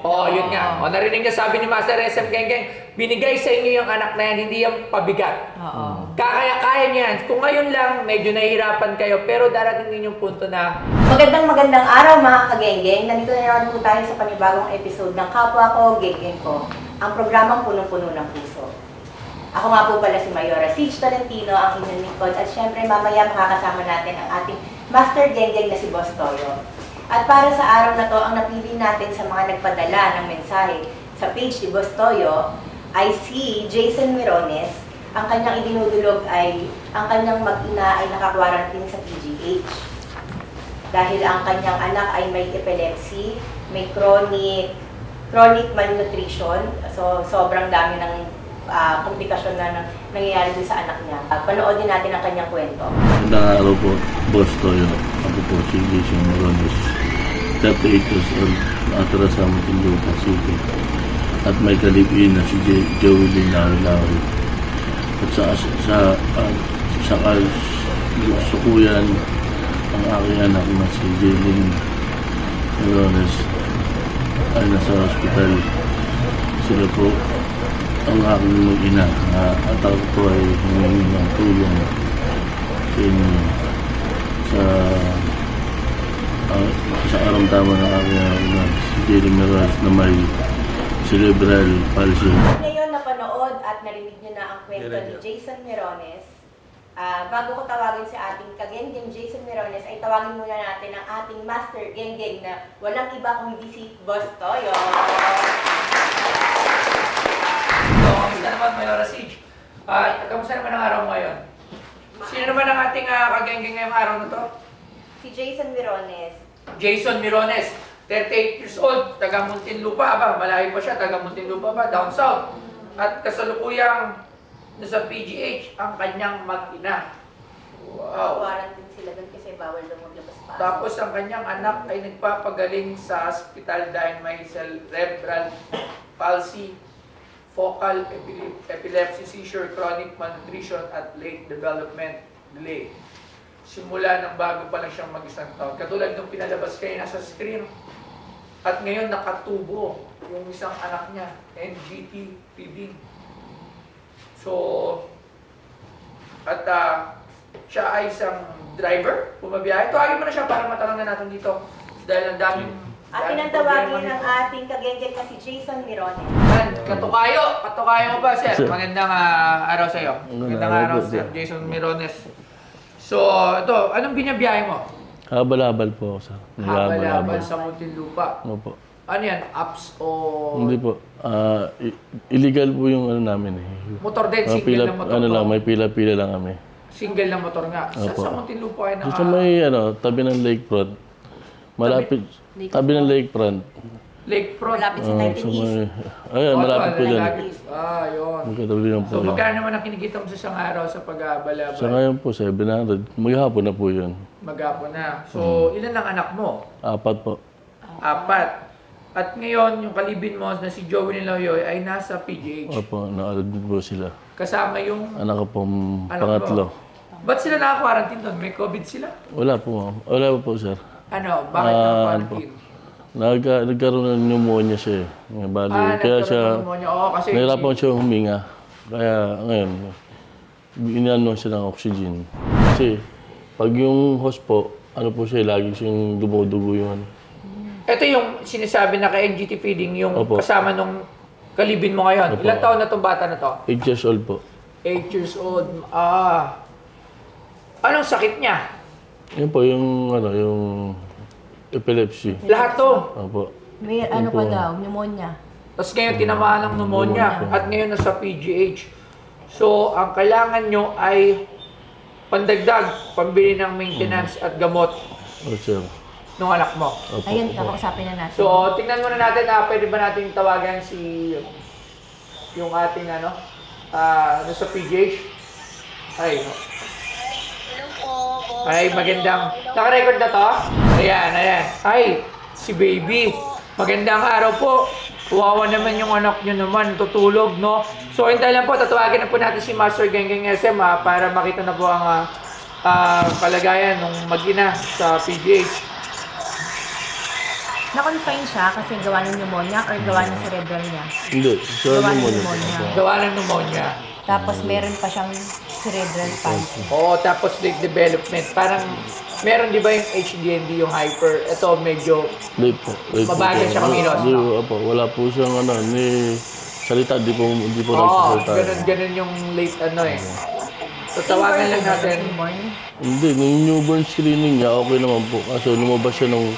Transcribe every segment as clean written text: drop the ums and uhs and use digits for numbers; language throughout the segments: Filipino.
Oo, yun nga. O, narinig niya sabi ni Master SM Geng, binigay sa inyo yung anak na yan, hindi yung pabigat. Kaya niyan. Kung ngayon lang, medyo nahihirapan kayo, pero darating din yung punto na... Magandang araw mga kagenggeng. Nandito na naman po tayo sa panibagong episode ng Kapwa Ko, Genggeng Ko, ang programang punong-puno ng puso. Ako nga po pala si Mayora Siege Tolentino, ang inyong lingkod, at syempre mamaya makakasama natin ang ating Master Genggeng na si Boss Toyo. At para sa araw na to, ang napili natin sa mga nagpadala ng mensahe sa page ni Boss Toyo ay si Jason Mirones. Ang kanyang idinudulog ay ang kanyang mag-ina ay naka-quarantine sa PGH. Dahil ang kanyang anak ay may epilepsy, may chronic malnutrition, so sobrang dami ng komplikasyon na nangyayari din sa anak niya. Panoodin natin ang kanyang kwento. Magandang araw po, Boss Toyo. Ako po si Jason Morones, 38 years old, nakatira sa Muntinlupa City. At may kalipin na si Joey Linawi. At sa sukuyan, ang aking anak na si Jaylin Morones ay nasa hospital. Sila po ang aking mag-ina at ako po ay humingi ng tulong sa inyo sa aramdaman ng aking na si Jaylin Morones na may cerebral palsy. Ngayon napanood at narinig niyo na ang kwento ni Jason Mirones. Bago ko tawagin si ating kagenggeng Jason Mirones, ay tawagin muna natin ang ating Master Genggeng na walang iba kundi si Boss Toyo. Kamusta naman, Mayora Siege? Kamusta naman ang araw mo ngayon? Sino naman ang ating kagenggeng ngayong araw na to? Si Jason Mirones. Jason Mirones, 38 years old, taga Muntinlupa ba? Malayo pa siya, taga Muntinlupa ba? Down south. At kasalukuyang nasa PGH ang kanyang mag-ina. Wow. Quarantine sila doon kasi bawal daw maglabas pa. Tapos ang kanyang anak ay nagpapagaling sa hospital dahil may cerebral palsy, focal epilepsy, seizure, chronic malnutrition at late development delay. Simula ng bago pa lang siyang mag-isang taon. Katulad nung pinalabas kayo nasa screen. At ngayon nakatubo yung isang anak niya, NGT feeding. So, at siya ay isang driver, pumabiyahe. Tuwagin mo na siya para matanong na natin dito. Dahil ang daming... Atin ang tawagin ng ating kagenggeng na si Jason Mirones. Katukayo ko ba, sir? Magandang araw sa iyo. Magandang araw, sir. Jason Mirones. So, ito, anong binabiyahe mo? Habal-habal po, sir. Habal-habal sa Muntinlupa. Opo. Ano yan? Apps o... Hindi po. Illegal po yung ano namin eh. Motor din, single na motor. Ano lang, may pila-pila lang kami. Single na motor nga. Sa Muntinlupa ay Gusto may tabi ng lakefront. Malapit. Tabi ng lakefront. Lakefront. Malapit sa 19 East. Ayun, malapit po dyan. Yun. Magkatabi lang po. So, magkano naman ang kinikita mo sa isang araw sa pag-abalabal? Sa ngayon po, 700. Maghapon na po yun. Maghapon na. So, ilan ang anak mo? 4 po. 4. At ngayon, yung kalibin mo na si Joey Niloyoy ay nasa PGH. Opo, naalad po sila. Kasama yung... Anak ko pong pangatlo. Ba't sila naka-quarantine doon? May COVID sila? Wala po. Wala po, sir. Ano? Bakit naka-quarantine? Nagkaroon ng pneumonia siya eh. Bali, kaya siya... kasi nahirapan siya huminga. Kaya ngayon, inaano siya ng oxygen. Kasi pag yung host po, ano po siya, lagi siyang dumudugo yung ano. Ito yung sinasabi na kay NGT Feeding, yung Opo. kasama nung kalibin mo ngayon. Opo. Ilang taon na itong bata na to? 8 years old po. 8 years old. Anong sakit niya? Yun po, yung epilepsy. Lahat to. Opo. May ano pa daw, pneumonia. Tapos ngayon tinamaan ng pneumonia at ngayon nasa PGH. So, ang kailangan nyo ay pandagdag, pambili ng maintenance at gamot Oh, sir. ng anak mo. Opo. Ayun, kakausapin na natin. So, tingnan muna natin, pwede ba natin tawagan si yung ating sa PGH? Ay, magandang, naka-record na to? Ayan. Ay, si baby. Magandang araw po. Kawawa naman yung anak nyo naman, tutulog, no? So, hintay lang po, tatawagin na po natin si Master Genggeng SM para makita na po ang kalagayan ng mag-ina sa PGH. Na-confine siya kasi gawa ng pneumonia or gawa ng cerebral niya. Hindi, siya Gawa ng naman pneumonia. Gawa ng pneumonia. Tapos meron pa siyang cerebral palsy. Oo, tapos late development. Parang, meron di ba yung HDND, yung hyper? Ito medyo Hindi po. mabagal siya kumilos. Hindi po, wala po siyang salita, di po Oo, nagsasalita. ganun yung late So, tawagan lang natin. Hindi, nung newborn screening niya, okay naman po. Kaso lumabas siya nung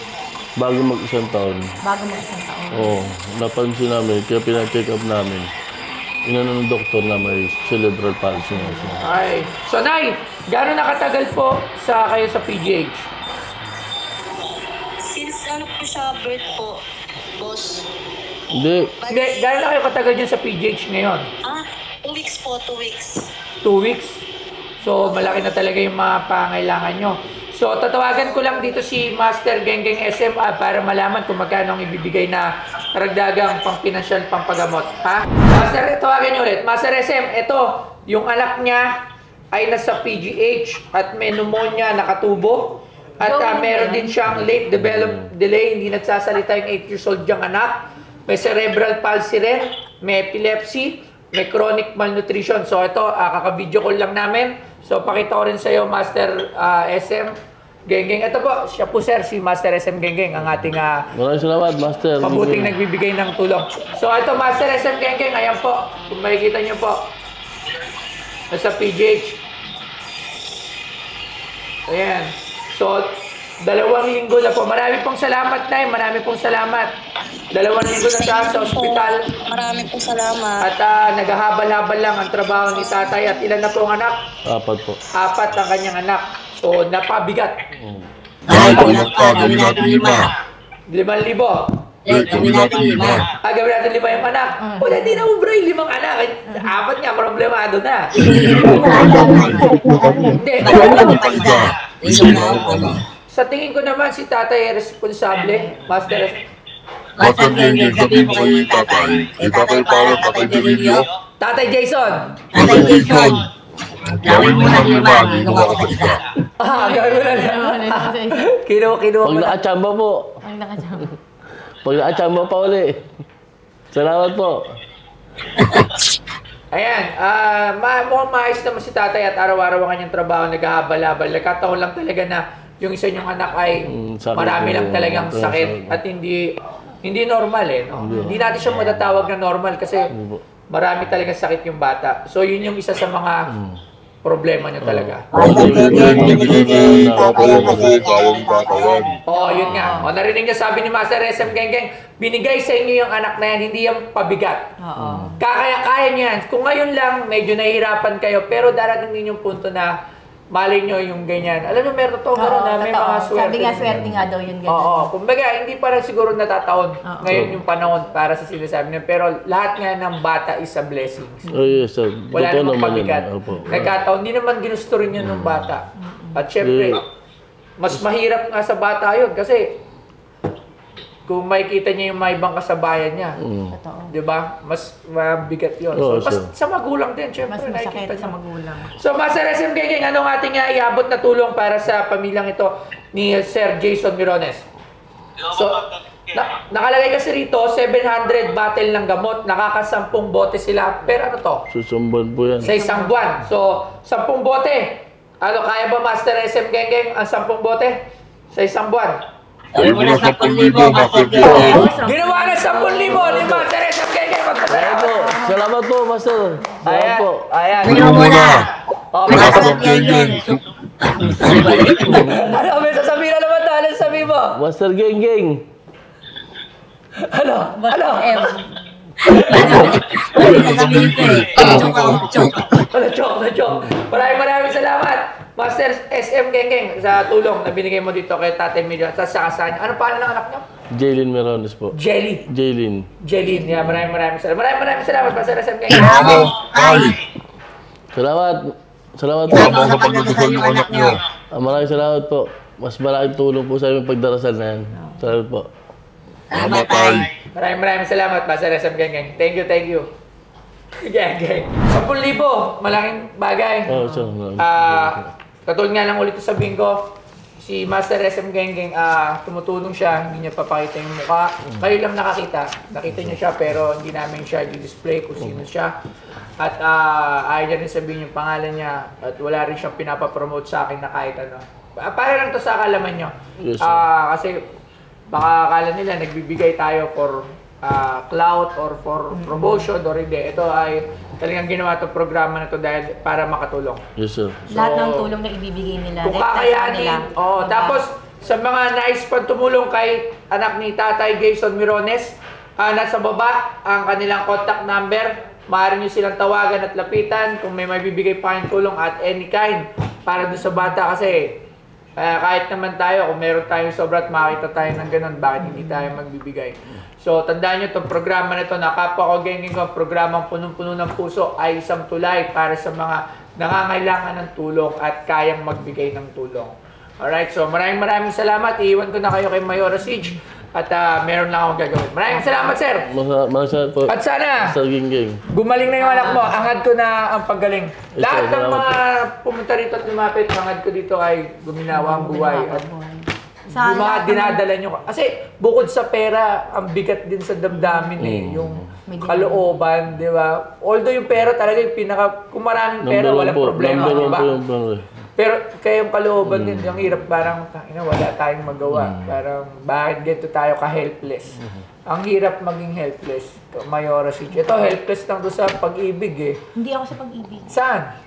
bago mag-isang taon. Bago mag isang taon. Oo, napansin namin, kaya pina-check up namin. Inano ng doktor na may cerebral palsy na siya. Ay. So, Nay, gano'n nakatagal po kayo sa PGH? Since ano po siya, birth po, boss. Hindi, Hindi, gano'n na kayo katagal dyan sa PGH ngayon? 2 weeks po, 2 weeks. 2 weeks. So, malaki na talaga yung mga pangailangan nyo. So, tatawagan ko lang dito si Master Genggeng SM para malaman kung magkano ang ibibigay na karagdagang pang-pinansyal, pang-pagamot. Ha? Master, tawagan nyo ulit. Master SM, ito, yung anak niya ay nasa PGH at may pneumonia, nakatubo. At meron din siyang late development delay, hindi nagsasalita yung 8 years old diyang anak. May cerebral palsy rin, may epilepsy, may chronic malnutrition. So ito, kaka-video call lang namin. So pakita ko rin sa iyo, Master SM Genggeng. Ito po, siya po sir, si Master SM Genggeng, ang ating maraming salamat, Master. mabuting nagbibigay ng tulong. So ito, Master SM Genggeng, ayan po, kung makikita niyo po, nasa PGH. Ayan. So, 2 linggo na po. Marami pong salamat, Nay. Marami pong salamat. 2 linggo na siya sa ospital. Marami po salamat. At naghahabal-habal lang ang trabaho ni tatay. At ilan na po ang anak? 4 po. 4 ang kanyang anak. So, napabigat. Dahil kulang pa, gawin natin 5. 5,000. Gawin natin 5. Gawin natin 5 yung anak. Wala, hindi na ubra yung 5 anak. 4 nga, problemado na. Hindi. Sa tingin ko naman, si tatay ay responsable. Master, Master Genggeng, sabihin mo kayo yung tatay. Eh, tatay Paolo, tatay Dominio. Tatay Jason. Tatay Jason. Gawin mo ng 5, hindi mo makapagka. Gawin mo na. Kinuha Pag mo na. nakachamba po. Pag nakachamba pa uli. Salamat po. Ayan, mukhang maayos naman si tatay at araw-araw ang kanyang trabaho, naghahabal-habal. Nagkataon lang talaga na yung isa niyong anak ay sakit marami po. lang talagang sakit at hindi normal no? Hindi natin siya matatawag na normal kasi marami talagang sakit yung bata. So yun yung isa sa mga problema niyo talaga. Master Genggeng, nabigay na tatay kasi tawag tatawan. Oo, yun nga. Narinig niya sabi ni Master SM Genggeng, binigay sa inyo yung anak na yan, hindi yung pabigat. Oo. Kaya niya yan. Kung ngayon lang, medyo nahihirapan kayo, pero darating din yung punto na malay nyo yung ganyan. Alam mo, meron to, meron na, may mga swerte. Sabi nga, swerte nga daw yun. Oo, kumbaga, hindi pa rin siguro natataon ngayon yung panahon para sa sinasabi niya. Pero lahat nga ng bata is a blessing. Oh, yes, sir. Wala Totoo namang naman pabigat. yun. Opo. Nagkataon, hindi naman ginusto rin yun ng bata. At syempre, mas mahirap nga sa bata yun kasi kung makikita niya yung mga ibang kasabayan niya, Totoo. di ba? Mas mabigat yun. Oo, So, mas sir. sa magulang din, syempre, Mas masakit nakikita sa niya. magulang. So, Master SM Genggeng, anong ating iabot na tulong para sa pamilyang ito ni Sir Jason Mirones? So, nakalagay kasi rito, 700 bottle ng gamot, nakaka-10 bote sila. Pero ano to? Susumban po yan. Sa isang buwan. So, 10 bote. Ano, kaya ba Master SM Genggeng ang 10 bote? Sa isang buwan? Gawin mo ng 10,000, Master Genggeng. Ginawa na 10,000 ni Master SM Genggeng. Salamat po. Salamat po, Master. Salamat Ayan. po. Ayan. Gawin mo na. Oh, Master Genggeng. ano, may sasabihin na naman tayo. Sabi mo. Master Genggeng. Ano? Ano? Joke. Maraming salamat, Master SM Genggeng, sa tulong na binigay mo dito kay Tatay Emilio at sa kasanya. Ano pangalan ng anak niyo? Jaylin Merones po. Jelly. Jaylin. Jelly. Yeah, maraming salamat. Maraming salamat, Master SM Genggeng. Ano, tay? Salamat. Salamat po. Tama sa pagdadasal yung anak niyo. Maraming salamat po. Mas malaking tulong po sa aming pagdarasal na yan. Salamat po. Tama, tay. Maraming salamat, Master SM Genggeng. Thank you. Genggeng. 10,000, malaking bagay. Oh, so, Katulad nga lang ulit sabihin ko, si Master SM Genggeng, tumutulong siya, hindi niya papakita yung mukha. Kayo lang nakakita. Nakita niyo siya pero hindi namin siya i-display kung sino siya. At ayaw niya rin sabihin yung pangalan niya at wala rin siyang pinapapromote sa akin na kahit ano. Para lang to sa kalaman nyo. Yes, Kasi baka akala nila nagbibigay tayo for clout or for promotion or hindi. Ito ay talagang ginawa itong programa na to dahil para makatulong. Yes, sir. Lahat ng tulong na ibibigay nila. Kung direkta sa kakayanin, kanila. Diba? tapos sa mga nais pang tumulong kay anak ni Tatay Jason Mirones, nasa baba ang kanilang contact number. Maaari nyo silang tawagan at lapitan kung may mabibigay pa kayong tulong at any kind para doon sa bata kasi kahit naman tayo, kung meron tayong sobra at makita tayo ng ganun, bakit hindi tayo magbibigay? So, tandaan nyo itong programa na ito, na Kapwa Ko Genggeng Ko, programang punong-puno ng puso ay isang tulay para sa mga nangangailangan ng tulong at kayang magbigay ng tulong. Alright, so maraming salamat. Iiwan ko na kayo kay Mayora Siege at meron lang akong gagawin. Maraming salamat, sir! Maraming salamat po. At sana, Sir Genggeng. gumaling na yung anak mo. Angad ko na ang paggaling. Lahat ng salamat mga pumunta rito at lumapit, angad ko dito ay guminawa ang buhay. At yung mga dinadala nyo. Kasi bukod sa pera, ang bigat din sa damdamin yung kalooban, di ba? Although yung pera talaga yung kung maraming pera, walang problema, di ba? Pero kayong kalooban din, yung hirap parang, wala tayong magawa. Parang, bakit ganito tayo ka-helpless? Ang hirap maging helpless. Mayora Siege. Ito, helpless lang doon sa pag-ibig eh. Hindi ako sa pag-ibig. Saan?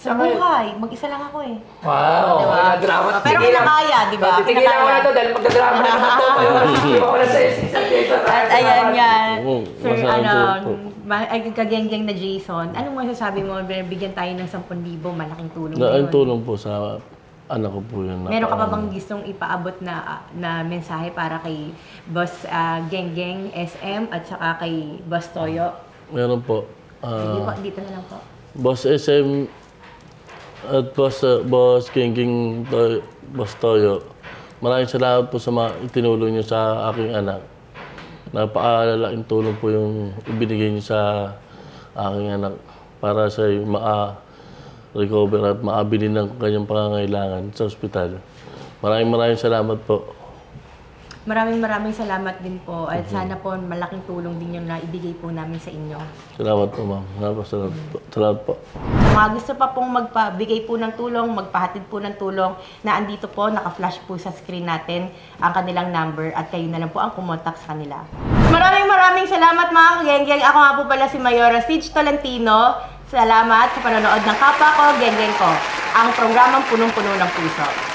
Sa buhay. Mag-isa lang ako eh. Wow! Diba? Drama. Pero kinakaya, di ba? Tigilan ko na ito dahil magdadrama na naman ito. Mayora Siege. Iba ko na sa isang dito. At ayan yan. Sir, Masarap ay kagenggeng na Jason, anong masasabi mo? Bigyan tayo ng 10,000, malaking tulong Ang yun. tulong po sa anak ko po yun. Meron ka pa bang gustong ipaabot na mensahe para kay Boss Genggeng SM at saka kay Boss Toyo? Meron po. Sige po, dito na lang po. Boss SM at Boss Genggeng, Boss Toyo, maraming salamat po sa mga itinulong niyo sa aking anak. Napakalaking tulong po yung ibinigay niyo sa aking anak para sa ma-recover at maabili ng kanyang pangangailangan sa ospital. Maraming salamat po. Maraming salamat din po at sana po malaking tulong din yung naibigay po namin sa inyo. Salamat po, ma'am. Salamat po. Mga gusto pa pong magpabigay po ng tulong, magpahatid po ng tulong, na andito po, naka-flash po sa screen natin ang kanilang number at kayo na lang po ang kumontak sa kanila. Maraming salamat mga kagenggeng. Ako nga po pala si Mayora Siege Tolentino. Salamat sa panonood ng Kapwa Ko Genggeng Ko, ang programang punong-puno ng puso.